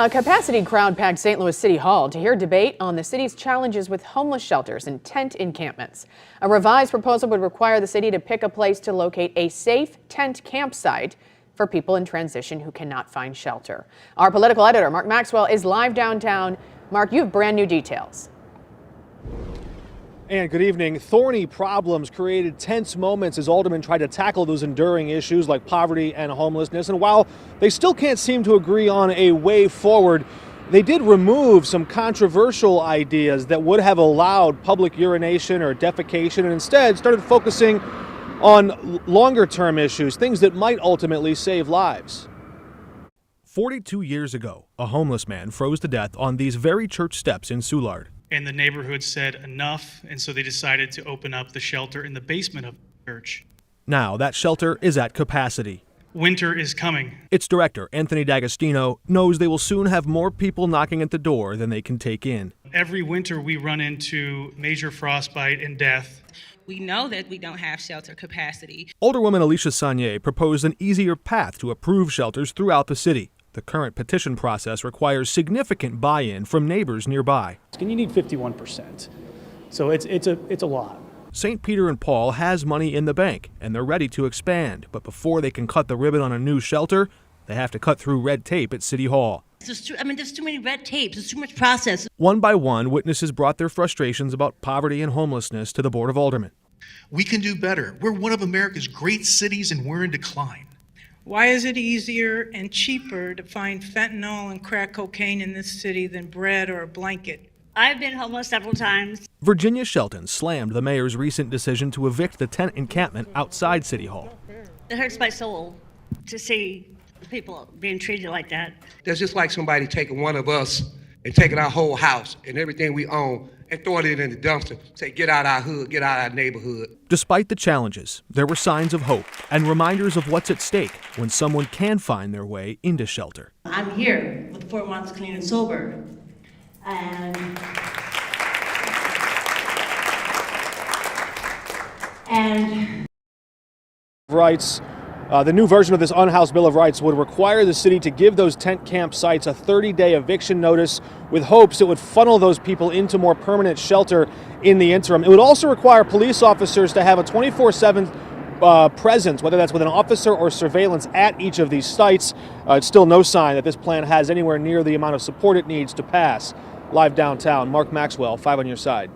A capacity crowd packed St. Louis City Hall to hear debate on the city's challenges with homeless shelters and tent encampments. A revised proposal would require the city to pick a place to locate a safe tent campsite for people in transition who cannot find shelter. Our political editor, Mark Maxwell, is live downtown. Mark, you have brand new details. And good evening. Thorny problems created tense moments as aldermen tried to tackle those enduring issues like poverty and homelessness. And while they still can't seem to agree on a way forward, they did remove some controversial ideas that would have allowed public urination or defecation, and instead started focusing on longer-term issues, things that might ultimately save lives. 42 years ago, a homeless man froze to death on these very church steps in Soulard. And the neighborhood said enough, and so they decided to open up the shelter in the basement of the church. Now that shelter is at capacity. Winter is coming. Its director, Anthony D'Agostino, knows they will soon have more people knocking at the door than they can take in. Every winter we run into major frostbite and death. We know that we don't have shelter capacity. Alderwoman Alicia Saunier proposed an easier path to approve shelters throughout the city. The current petition process requires significant buy-in from neighbors nearby. And you need 51%. So it's a lot. St. Peter and Paul has money in the bank, and they're ready to expand. But before they can cut the ribbon on a new shelter, they have to cut through red tape at City Hall. There's too many red tapes. There's too much process. One by one, witnesses brought their frustrations about poverty and homelessness to the Board of Aldermen. We can do better. We're one of America's great cities, and we're in decline. Why is it easier and cheaper to find fentanyl and crack cocaine in this city than bread or a blanket? I've been homeless several times. Virginia Shelton slammed the mayor's recent decision to evict the tent encampment outside City Hall. It hurts my soul to see people being treated like that. That's just like somebody taking one of us and taking our whole house and everything we own and throwing it in the dumpster. Say, get out our hood, get out our neighborhood. Despite the challenges, there were signs of hope and reminders of what's at stake when someone can find their way into shelter. I'm here with 4 months clean and sober. And Rights. The new version of this unhoused Bill of Rights would require the city to give those tent camp sites a 30-day eviction notice with hopes it would funnel those people into more permanent shelter in the interim. It would also require police officers to have a 24/7 presence, whether that's with an officer or surveillance at each of these sites. It's still no sign that this plan has anywhere near the amount of support it needs to pass. Live downtown, Mark Maxwell, 5 on your side.